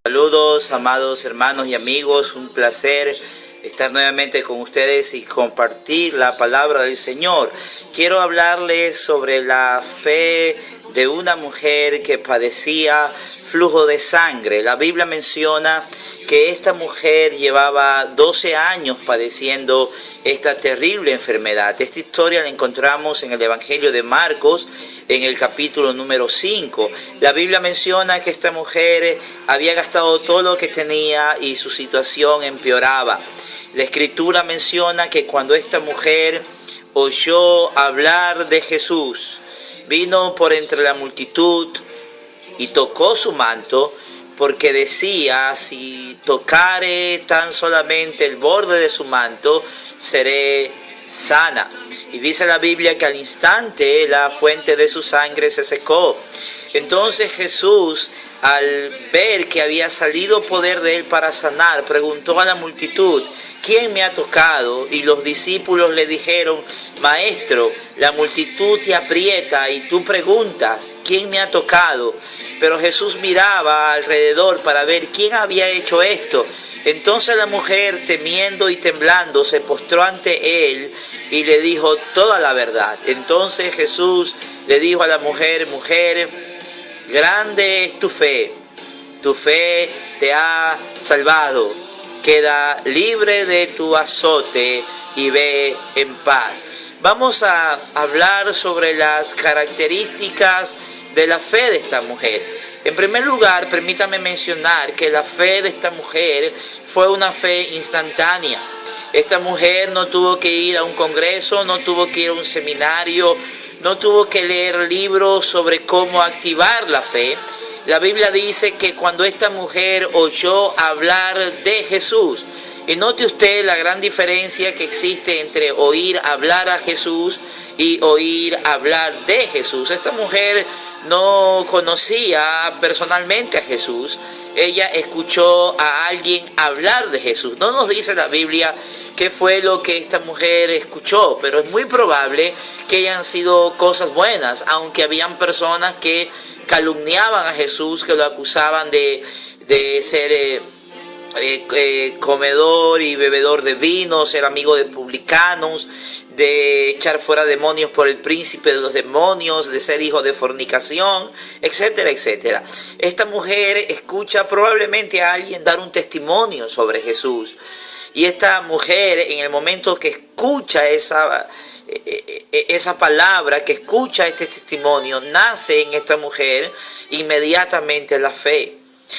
Saludos, amados hermanos y amigos, un placer estar nuevamente con ustedes y compartir la palabra del Señor. Quiero hablarles sobre la fe de una mujer que padecía flujo de sangre. La Biblia menciona que esta mujer llevaba 12 años padeciendo esta terrible enfermedad. Esta historia la encontramos en el Evangelio de Marcos, en el capítulo número 5. La Biblia menciona que esta mujer había gastado todo lo que tenía y su situación empeoraba. La Escritura menciona que cuando esta mujer oyó hablar de Jesús, vino por entre la multitud y tocó su manto, porque decía: si tocare tan solamente el borde de su manto, seré sana. Y dice la Biblia que al instante la fuente de su sangre se secó. Entonces Jesús, al ver que había salido poder de él para sanar, preguntó a la multitud: ¿quién me ha tocado? Y los discípulos le dijeron: Maestro, la multitud te aprieta y tú preguntas: ¿quién me ha tocado? Pero Jesús miraba alrededor para ver quién había hecho esto. Entonces la mujer, temiendo y temblando, se postró ante él y le dijo toda la verdad. Entonces Jesús le dijo a la mujer: mujer, grande es tu fe te ha salvado. Queda libre de tu azote y ve en paz. Vamos a hablar sobre las características de la fe de esta mujer. En primer lugar, permítame mencionar que la fe de esta mujer fue una fe instantánea. Esta mujer no tuvo que ir a un congreso, no tuvo que ir a un seminario, no tuvo que leer libros sobre cómo activar la fe. La Biblia dice que cuando esta mujer oyó hablar de Jesús, y note usted la gran diferencia que existe entre oír hablar a Jesús y oír hablar de Jesús. Esta mujer no conocía personalmente a Jesús, ella escuchó a alguien hablar de Jesús. No nos dice la Biblia qué fue lo que esta mujer escuchó, pero es muy probable que hayan sido cosas buenas, aunque habían personas que calumniaban a Jesús, que lo acusaban de ser comedor y bebedor de vino, ser amigo de publicanos, de echar fuera demonios por el príncipe de los demonios, de ser hijo de fornicación, etcétera, etcétera. Esta mujer escucha probablemente a alguien dar un testimonio sobre Jesús, y esta mujer, en el momento que escucha esa palabra, que escucha este testimonio, nace en esta mujer inmediatamente la fe.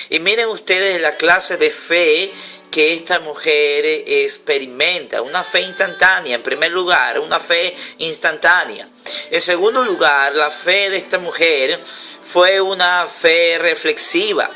Y miren ustedes la clase de fe que esta mujer experimenta, una fe instantánea. En primer lugar, una fe instantánea. En segundo lugar, la fe de esta mujer fue una fe reflexiva.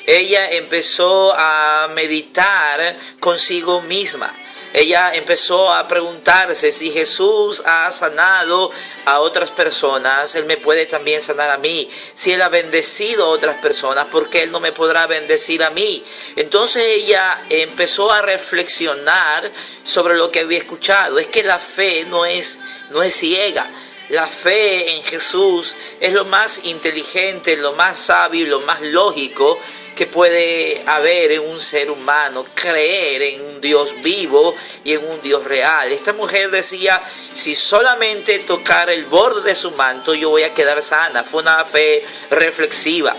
Ella empezó a meditar consigo misma. Ella empezó a preguntarse: si Jesús ha sanado a otras personas, Él me puede también sanar a mí. Si Él ha bendecido a otras personas, ¿por qué Él no me podrá bendecir a mí? Entonces ella empezó a reflexionar sobre lo que había escuchado. Es que la fe no es ciega. La fe en Jesús es lo más inteligente, lo más sabio y lo más lógico que puede haber en un ser humano. Creer en un Dios vivo y en un Dios real. Esta mujer decía: si solamente tocar el borde de su manto, yo voy a quedar sana. Fue una fe reflexiva.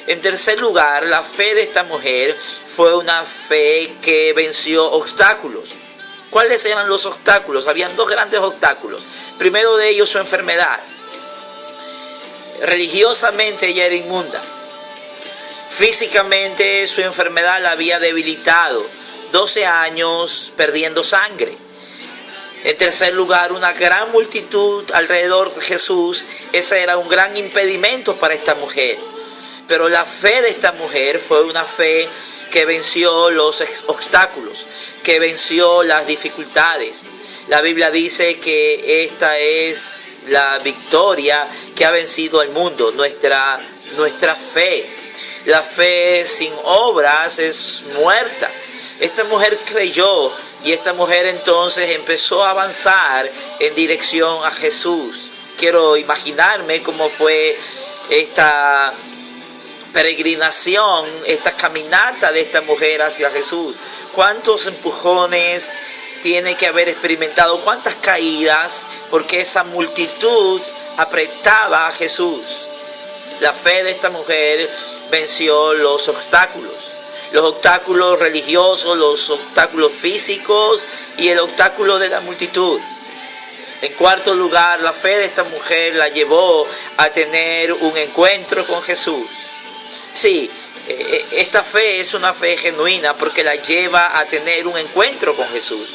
En tercer lugar, la fe de esta mujer fue una fe que venció obstáculos. ¿Cuáles eran los obstáculos? Habían dos grandes obstáculos. Primero de ellos, su enfermedad. Religiosamente ella era inmunda. Físicamente su enfermedad la había debilitado. 12 años perdiendo sangre. En tercer lugar, una gran multitud alrededor de Jesús. Ese era un gran impedimento para esta mujer. Pero la fe de esta mujer fue una fe que venció los obstáculos, que venció las dificultades. La Biblia dice que esta es la victoria que ha vencido al mundo, nuestra fe. La fe sin obras es muerta. Esta mujer creyó, y esta mujer entonces empezó a avanzar en dirección a Jesús. Quiero imaginarme cómo fue esta peregrinación, esta caminata de esta mujer hacia Jesús. ¿Cuántos empujones tiene que haber experimentado? ¿Cuántas caídas? Porque esa multitud apretaba a Jesús. La fe de esta mujer venció los obstáculos religiosos, los obstáculos físicos y el obstáculo de la multitud. En cuarto lugar, la fe de esta mujer la llevó a tener un encuentro con Jesús. Sí, esta fe es una fe genuina porque la lleva a tener un encuentro con Jesús.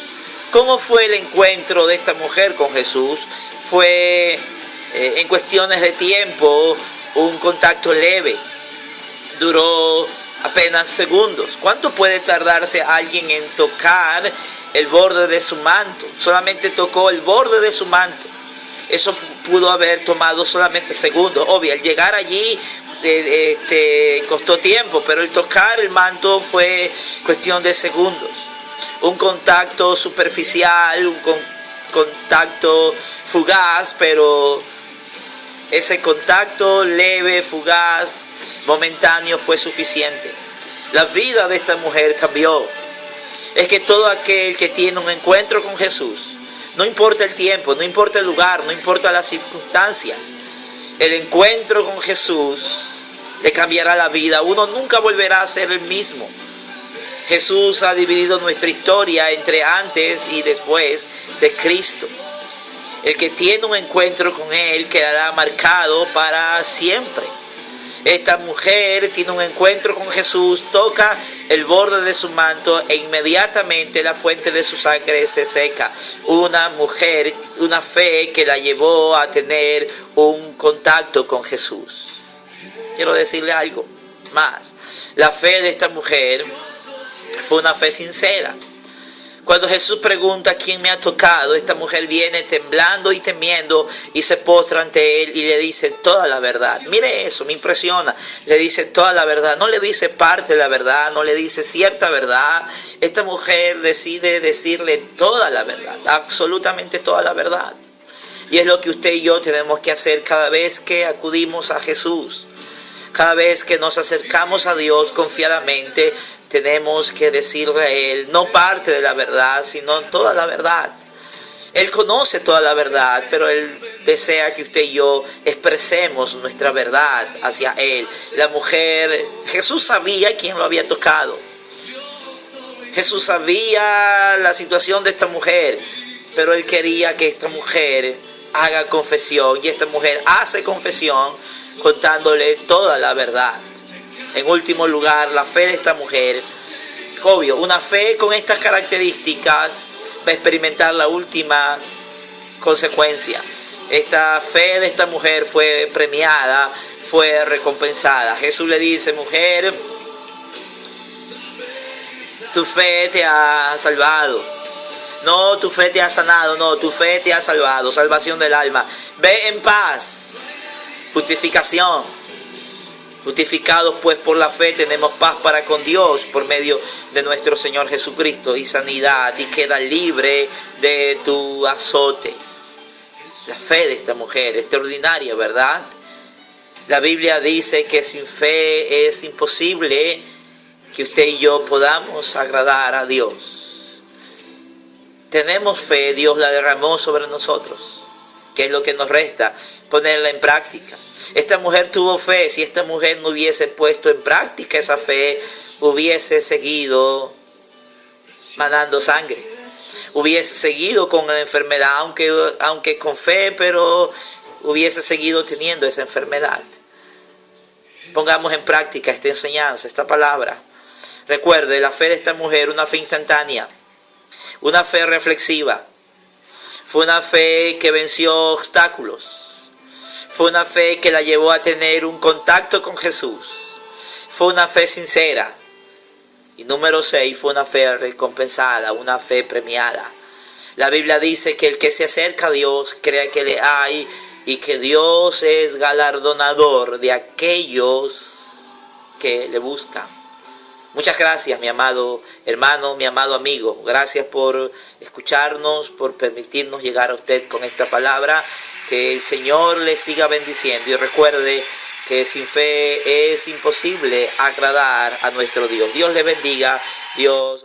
¿Cómo fue el encuentro de esta mujer con Jesús? Fue en cuestiones de tiempo, un contacto leve. Duró apenas segundos. ¿Cuánto puede tardarse alguien en tocar el borde de su manto? Solamente tocó el borde de su manto. Eso pudo haber tomado solamente segundos. Obvio, al llegar allí costó tiempo, pero el tocar el manto fue cuestión de segundos. Un contacto superficial, un contacto fugaz, pero ese contacto leve, fugaz, momentáneo fue suficiente. La vida de esta mujer cambió. Es que todo aquel que tiene un encuentro con Jesús, no importa el tiempo, no importa el lugar, no importa las circunstancias, el encuentro con Jesús le cambiará la vida. Uno nunca volverá a ser el mismo. Jesús ha dividido nuestra historia entre antes y después de Cristo. El que tiene un encuentro con Él quedará marcado para siempre. Esta mujer tiene un encuentro con Jesús, toca el borde de su manto e inmediatamente la fuente de su sangre se seca. Una mujer, una fe que la llevó a tener un contacto con Jesús. Quiero decirle algo más. La fe de esta mujer fue una fe sincera. Cuando Jesús pregunta quién me ha tocado, esta mujer viene temblando y temiendo y se postra ante Él y le dice toda la verdad. Mire eso, me impresiona. Le dice toda la verdad, no le dice parte de la verdad, no le dice cierta verdad. Esta mujer decide decirle toda la verdad, absolutamente toda la verdad. Y es lo que usted y yo tenemos que hacer cada vez que acudimos a Jesús. Cada vez que nos acercamos a Dios confiadamente, tenemos que decirle a Él, no parte de la verdad, sino toda la verdad. Él conoce toda la verdad, pero Él desea que usted y yo expresemos nuestra verdad hacia Él. La mujer, Jesús sabía quién lo había tocado. Jesús sabía la situación de esta mujer, pero Él quería que esta mujer haga confesión. Y esta mujer hace confesión contándole toda la verdad. En último lugar, la fe de esta mujer, obvio, una fe con estas características va a experimentar la última consecuencia. Esta fe de esta mujer fue premiada, fue recompensada. Jesús le dice, mujer, tu fe te ha salvado. No, tu fe te ha sanado, no, tu fe te ha salvado, salvación del alma. Ve en paz, justificación. Justificados pues por la fe tenemos paz para con Dios por medio de nuestro Señor Jesucristo y sanidad, y queda libre de tu azote. La fe de esta mujer, extraordinaria, ¿verdad? La Biblia dice que sin fe es imposible que usted y yo podamos agradar a Dios. Tenemos fe, Dios la derramó sobre nosotros. ¿Qué es lo que nos resta? Ponerla en práctica. Esta mujer tuvo fe. Si esta mujer no hubiese puesto en práctica esa fe, hubiese seguido manando sangre. Hubiese seguido con la enfermedad, aunque con fe, pero hubiese seguido teniendo esa enfermedad. Pongamos en práctica esta enseñanza, esta palabra. Recuerde, la fe de esta mujer, una fe instantánea, una fe reflexiva. Fue una fe que venció obstáculos. Fue una fe que la llevó a tener un contacto con Jesús. Fue una fe sincera. Y número 6, fue una fe recompensada, una fe premiada. La Biblia dice que el que se acerca a Dios cree que le hay y que Dios es galardonador de aquellos que le buscan. Muchas gracias, mi amado hermano, mi amado amigo. Gracias por escucharnos, por permitirnos llegar a usted con esta palabra. Que el Señor le siga bendiciendo. Y recuerde que sin fe es imposible agradar a nuestro Dios. Dios le bendiga. Dios